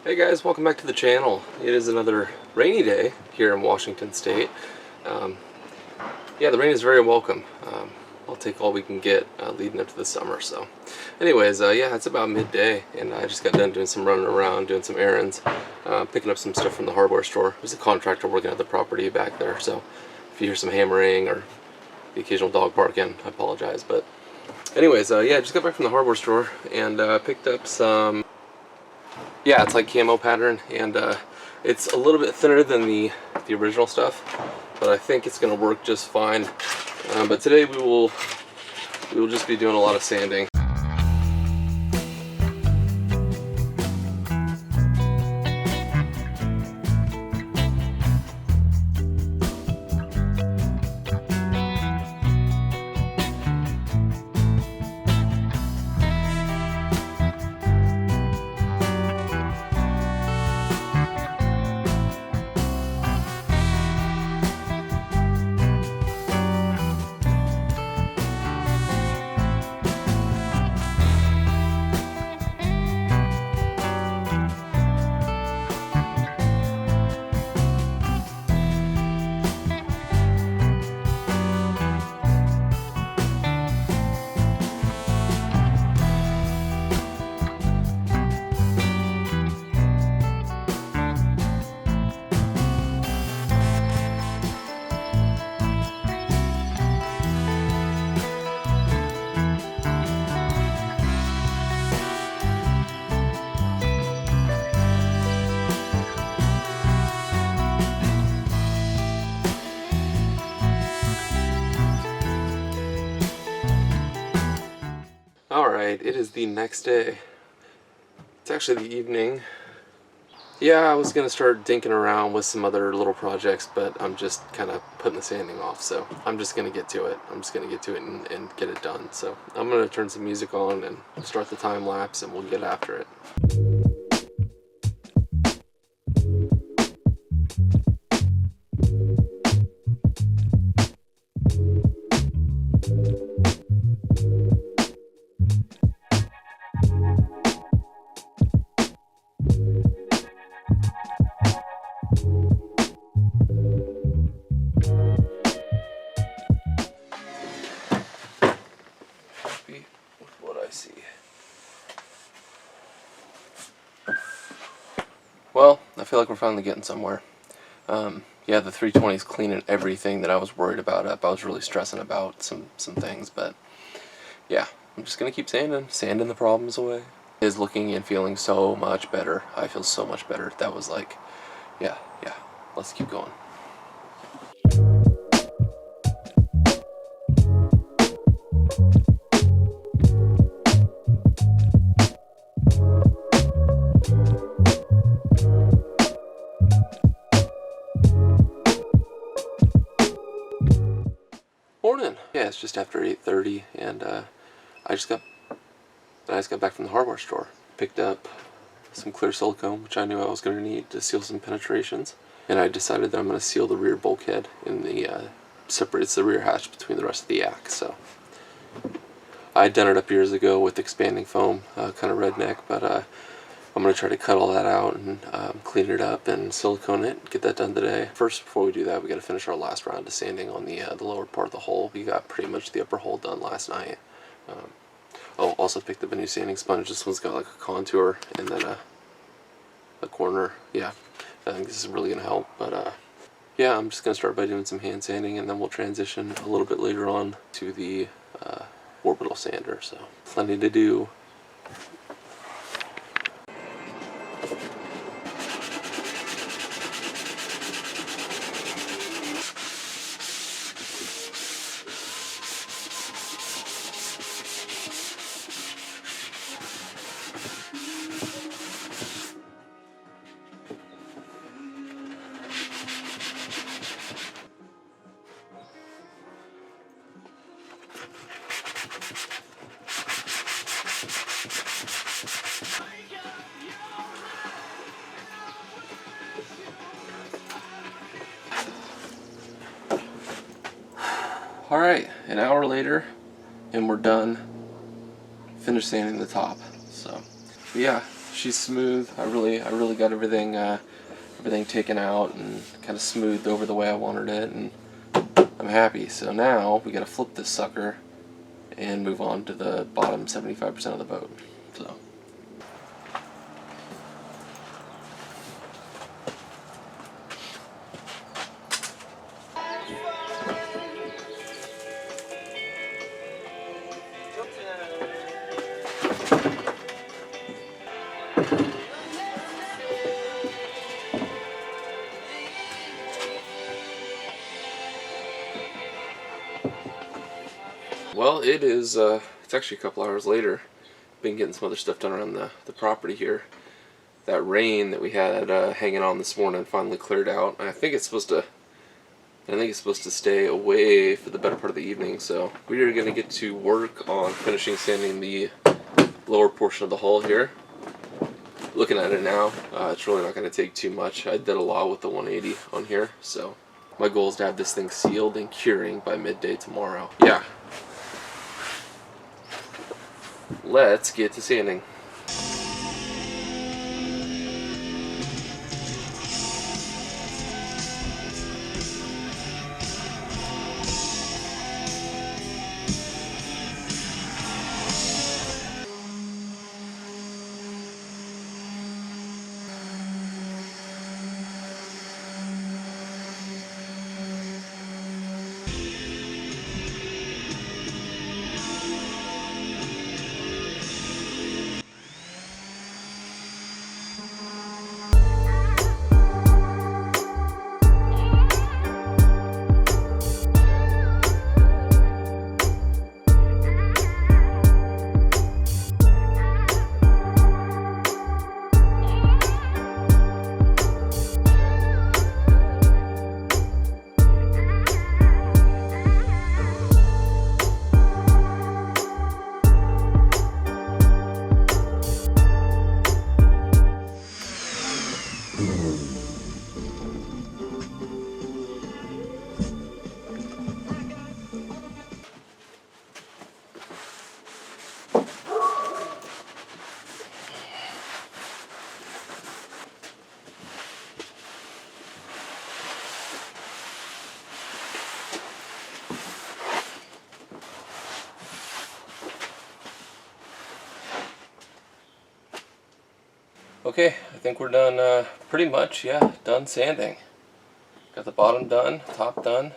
Hey guys, welcome back to the channel. It is another rainy day here in Washington State. Yeah, the rain is very welcome. I'll take all we can get leading up to the summer. So anyways, yeah, it's about midday and I just got done doing some running around, doing some errands, picking up some stuff from the hardware store. There's a contractor working at the property back there, so if you hear some hammering or the occasional dog barking, I apologize. But anyways, yeah, I just got back from the hardware store and picked up some. Yeah, it's like camo pattern, and it's a little bit thinner than the original stuff, but I think it's going to work just fine. But today we will just be doing a lot of sanding. Alright, it is the next day. It's actually the evening. Yeah, I was going to start dinking around with some other little projects, but I'm just kind of putting the sanding off, so I'm just going to get to it. I'm just going to get to it and get it done. So I'm going to turn some music on and start the time lapse, and we'll get after it. With what I see. Well, I feel like we're finally getting somewhere. Yeah, the 320 is cleaning everything that I was worried about up. I was really stressing about some things, but yeah, I'm just gonna keep sanding the problems away. It is looking and feeling so much better. I feel so much better. That was like, yeah, let's keep going. Morning. Yeah, it's just after 8:30, and I just got back from the hardware store. Picked up some clear silicone, which I knew I was going to need to seal some penetrations, and I decided that I'm going to seal the rear bulkhead in the separates the rear hatch between the rest of the yak. So I had done it up years ago with expanding foam, kind of redneck, but I'm going to try to cut all that out and clean it up and silicone it, get that done today. First, before we do that, we got to finish our last round of sanding on the lower part of the hull. We got pretty much the upper hull done last night. Oh, also picked up a new sanding sponge. This one's got like a contour and then a corner. Yeah, I think this is really going to help. But yeah, I'm just going to start by doing some hand sanding, and then we'll transition a little bit later on to the orbital sander. So plenty to do. Alright, an hour later, and we're done. Finished sanding the top. So, yeah, she's smooth. I really got everything everything taken out and kind of smoothed over the way I wanted it, and I'm happy. So now we got to flip this sucker and move on to the bottom 75% of the boat. So. Well, it's actually a couple hours later. Been getting some other stuff done around the property here. That rain that we had hanging on this morning finally cleared out. I think it's supposed to stay away for the better part of the evening. So we are going to get to work on finishing sanding the lower portion of the hull here. Looking at it now, it's really not going to take too much. I did a lot with the 180 on here, so my goal is to have this thing sealed and curing by midday tomorrow. Yeah. Let's get to sanding. Okay, I think we're done, pretty much, yeah, done sanding. Got the bottom done, top done.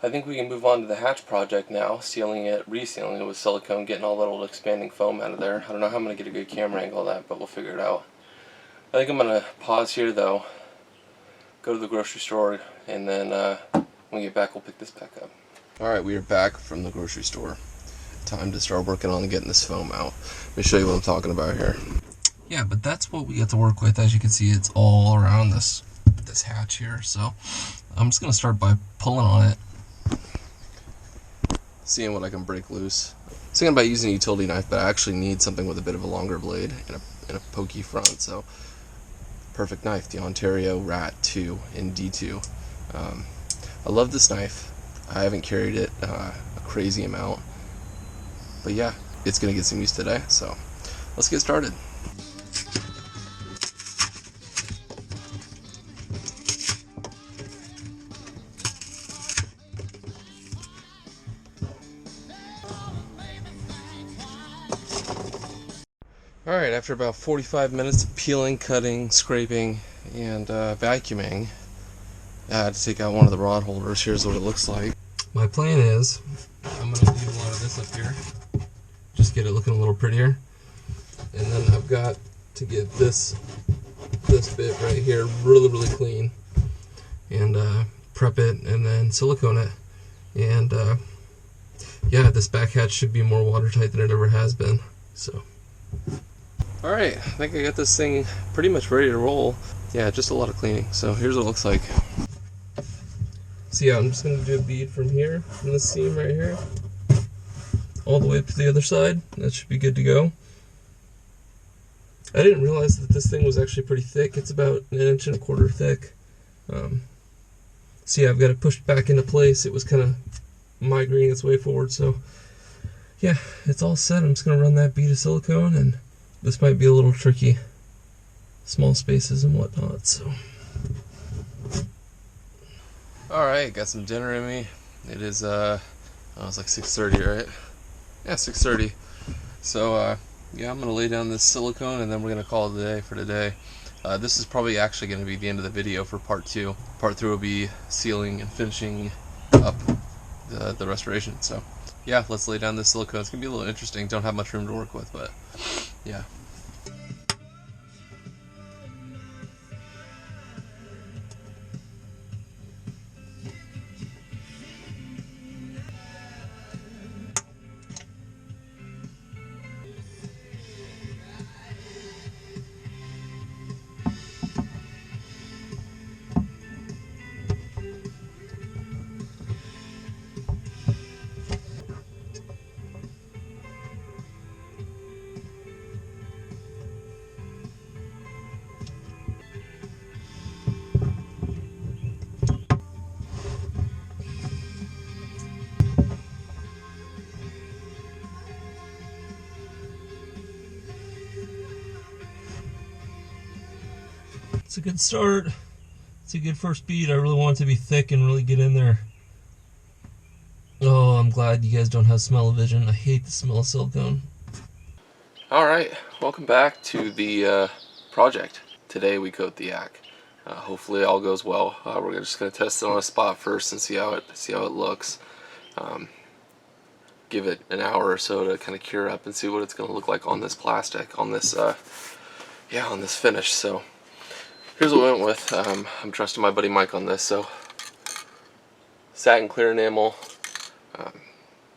I think we can move on to the hatch project now, sealing it, resealing it with silicone, getting all that old expanding foam out of there. I don't know how I'm going to get a good camera angle of that, but we'll figure it out. I think I'm going to pause here though, go to the grocery store, and then when we get back we'll pick this back up. Alright, we are back from the grocery store. Time to start working on getting this foam out. Let me show you what I'm talking about here. Yeah, but that's what we get to work with. As you can see, it's all around this hatch here. So I'm just going to start by pulling on it, seeing what I can break loose. Thinking about using a utility knife, but I actually need something with a bit of a longer blade and a pokey front. So perfect knife, the Ontario Rat 2 in D2. I love this knife. I haven't carried it a crazy amount, but yeah, it's going to get some use today. So let's get started. Alright, after about 45 minutes of peeling, cutting, scraping, and vacuuming, I had to take out one of the rod holders. Here's what it looks like. My plan is, I'm going to leave a lot of this up here, just get it looking a little prettier. And then I've got to get this bit right here really clean, and prep it, and then silicone it. And yeah, this back hatch should be more watertight than it ever has been. So. Alright, I think I got this thing pretty much ready to roll. Yeah, just a lot of cleaning. So here's what it looks like. So yeah, I'm just going to do a bead from here, from this seam right here, all the way up to the other side. That should be good to go. I didn't realize that this thing was actually pretty thick. It's about 1.25 inches thick. So yeah, I've got it pushed back into place. It was kind of migrating its way forward. So yeah, it's all set. I'm just going to run that bead of silicone and this might be a little tricky. Small spaces and whatnot, so. Alright, got some dinner in me. It is, it's like 6:30, right? Yeah, 6:30. So, yeah, I'm going to lay down this silicone and then we're going to call it a day for today. This is probably actually going to be the end of the video for part 2. Part 3 will be sealing and finishing up the restoration. So, yeah, let's lay down this silicone. It's going to be a little interesting. Don't have much room to work with, but, yeah. It's a good start. It's a good first beat. I really want it to be thick and really get in there. Oh, I'm glad you guys don't have smell-o-vision. I hate the smell of silicone. Alright, welcome back to the project. Today we coat the yak. Hopefully all goes well. We're just going to test it on a spot first and see how it looks. Give it an hour or so to kind of cure up and see what it's going to look like on this plastic, on this on this finish. So here's what we went with. I'm trusting my buddy Mike on this. So satin clear enamel.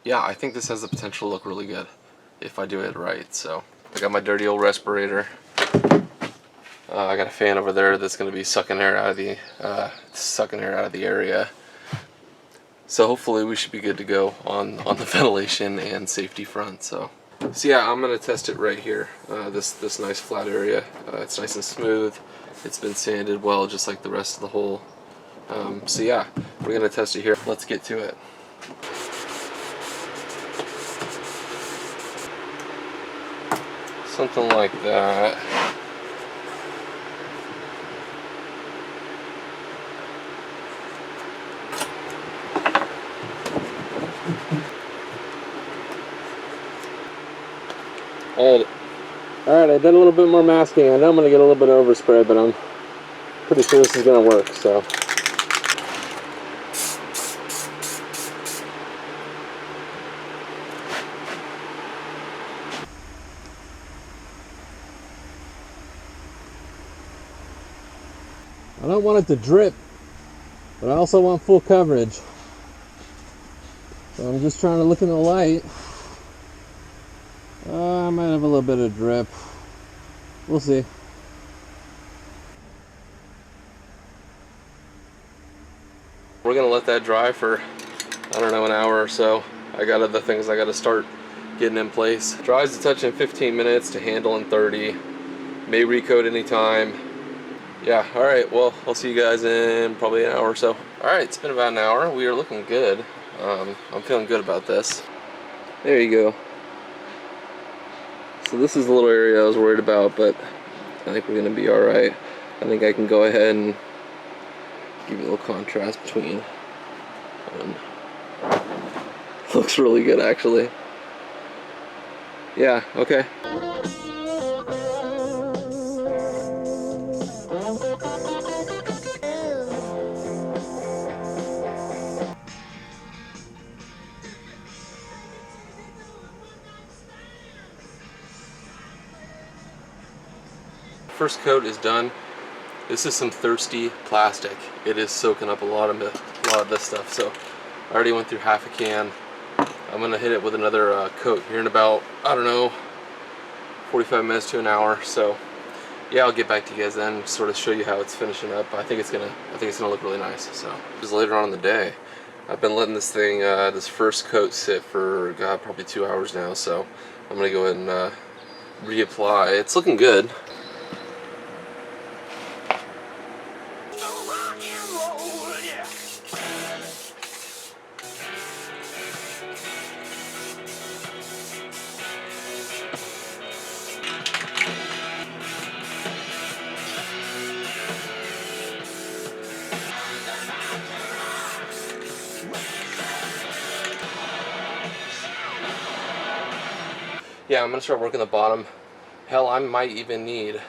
Yeah, I think this has the potential to look really good if I do it right. So I got my dirty old respirator. I got a fan over there that's going to be sucking air out of the area. So hopefully we should be good to go on the ventilation and safety front. So yeah, I'm going to test it right here. This nice flat area. It's nice and smooth. It's been sanded well, just like the rest of the hole. So yeah, we're going to test it here. Let's get to it. Something like that. Alright, I did a little bit more masking. I know I'm going to get a little bit of overspray, but I'm pretty sure this is going to work, so. I don't want it to drip, but I also want full coverage. So I'm just trying to look in the light. I might have a little bit of drip. We'll see. We're gonna let that dry for, I don't know, an hour or so. I got other things I gotta start getting in place. Dries to touch in 15 minutes, to handle in 30. May recoat anytime. Yeah, alright, well, I'll see you guys in probably an hour or so. Alright, it's been about an hour. We are looking good. I'm feeling good about this. There you go. So this is the little area I was worried about, but I think we're going to be alright. I think I can go ahead and give you a little contrast between. Looks really good, actually. Yeah, okay. First coat is done. This is some thirsty plastic. It is soaking up a lot of this stuff. So I already went through half a can. I'm gonna hit it with another coat here in about, I don't know, 45 minutes to an hour. So yeah, I'll get back to you guys then, sort of show you how it's finishing up. I think it's gonna look really nice. So just later on in the day, I've been letting this thing, this first coat sit for probably 2 hours now. So I'm gonna go ahead and reapply. It's looking good. yeah, I'm gonna start working the bottom. Hell, I might even need,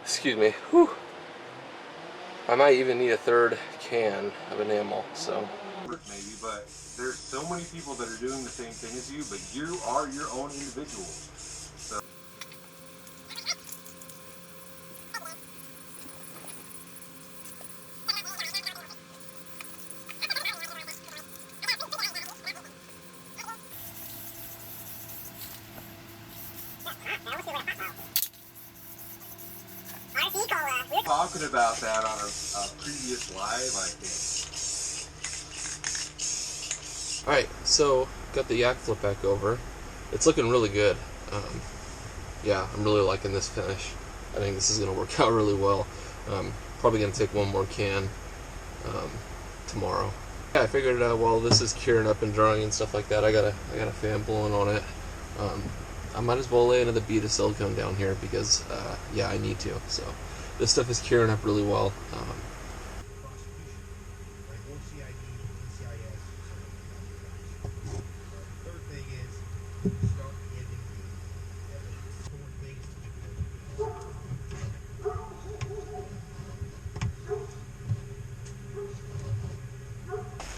excuse me, whew, I might even need a third can of enamel, so. Maybe, but there's so many people that are doing the same thing as you, but you are your own individual. So. We're talking about that on a previous live, I think. Alright, so got the yak flip back over. It's looking really good. Yeah, I'm really liking this finish. I think this is going to work out really well. Probably going to take one more can tomorrow. Yeah, I figured while this is curing up and drying and stuff like that, I got a fan blowing on it. I might as well lay another bead of silicone down here because, yeah, I need to. So this stuff is curing up really well.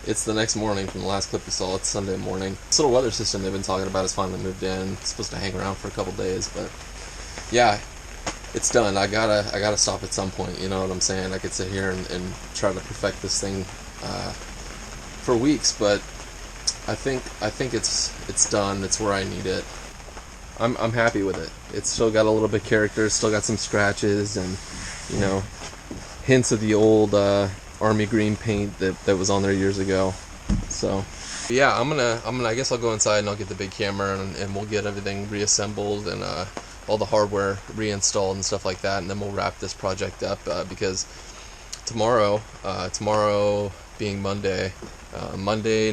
It's the next morning from the last clip you saw. It's Sunday morning. This little weather system they've been talking about has finally moved in. It's supposed to hang around for a couple days, but yeah, it's done. I gotta stop at some point. You know what I'm saying? I could sit here and try to perfect this thing for weeks, but I think it's done. It's where I need it. I'm happy with it. It's still got a little bit of character. It's still got some scratches and, you know, hints of the old army green paint that was on there years ago. So yeah, I'm gonna I guess I'll go inside and I'll get the big camera and we'll get everything reassembled and all the hardware reinstalled and stuff like that, and then we'll wrap this project up because tomorrow being Monday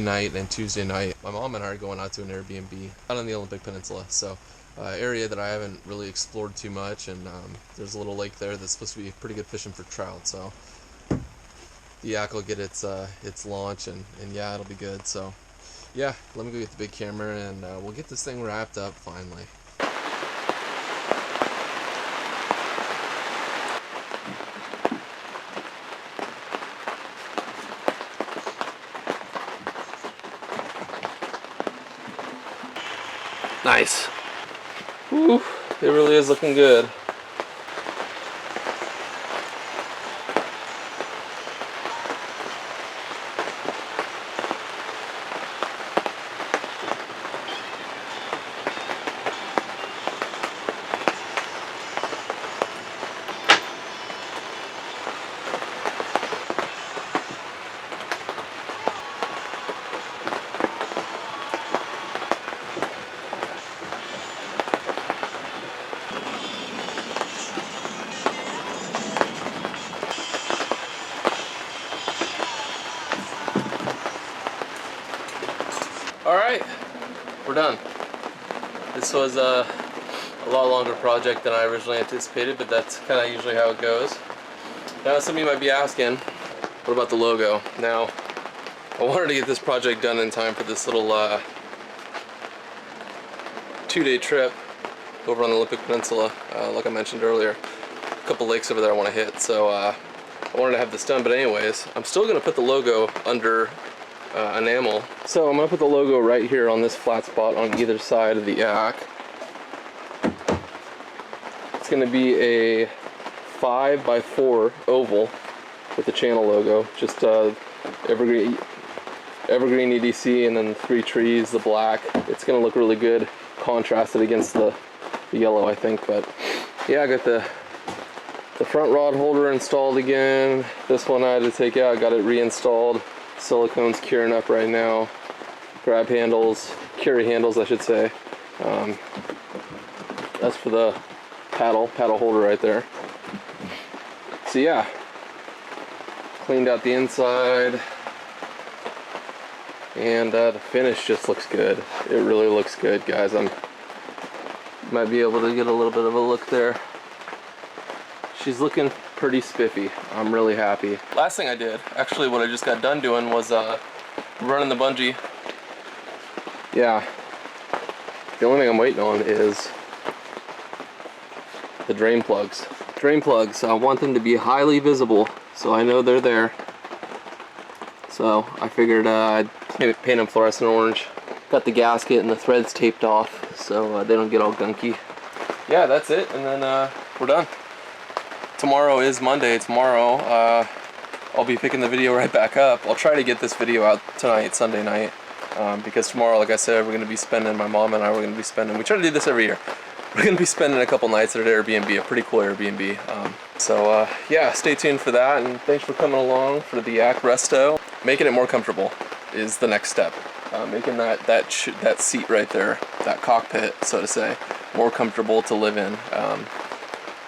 night and Tuesday night, my mom and I are going out to an Airbnb out on the Olympic Peninsula. So area that I haven't really explored too much, and there's a little lake there that's supposed to be pretty good fishing for trout. So the yak will get its launch, and yeah, it'll be good. So yeah, let me go get the big camera and we'll get this thing wrapped up finally. Nice. Woo, it really is looking good. Alright, we're done. This was a lot longer project than I originally anticipated, but that's kind of usually how it goes. Now some of you might be asking, what about the logo? Now, I wanted to get this project done in time for this little 2-day trip over on the Olympic Peninsula, like I mentioned earlier. A couple lakes over there I want to hit, so I wanted to have this done. But anyways, I'm still going to put the logo under enamel. So I'm going to put the logo right here on this flat spot on either side of the yak. It's going to be a 5x4 oval with the channel logo, just evergreen EDC and then 3 trees, the black. It's going to look really good contrasted against the yellow, I think. But yeah, I got the front rod holder installed again. This one I had to take out, I got it reinstalled. Silicone's curing up right now. Grab handles, carry handles I should say. That's for the paddle holder right there. So yeah, cleaned out the inside, and the finish just looks good. It really looks good, guys. Might be able to get a little bit of a look there. She's looking pretty spiffy. I'm really happy. Last thing I did, actually what I just got done doing, was running the bungee. Yeah, The only thing I'm waiting on is the drain plugs. Drain plugs, I want them to be highly visible so I know they're there. So I figured I'd paint them fluorescent orange. Got the gasket and the threads taped off so they don't get all gunky. Yeah, that's it, and then we're done. Tomorrow is Monday. Tomorrow I'll be picking the video right back up. I'll try to get this video out tonight, Sunday night, because tomorrow, like I said, we're going to be spending, my mom and I, we're going to be spending, we try to do this every year. We're going to be spending a couple nights at an Airbnb, a pretty cool Airbnb. Yeah, stay tuned for that, and thanks for coming along for the Yak Resto. Making it more comfortable is the next step. Making that seat right there, that cockpit, so to say, more comfortable to live in.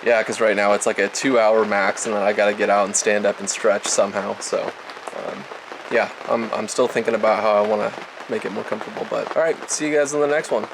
Yeah, because right now it's like a 2-hour max, and then I got to get out and stand up and stretch somehow. So, yeah, I'm still thinking about how I want to make it more comfortable. But all right, see you guys in the next one.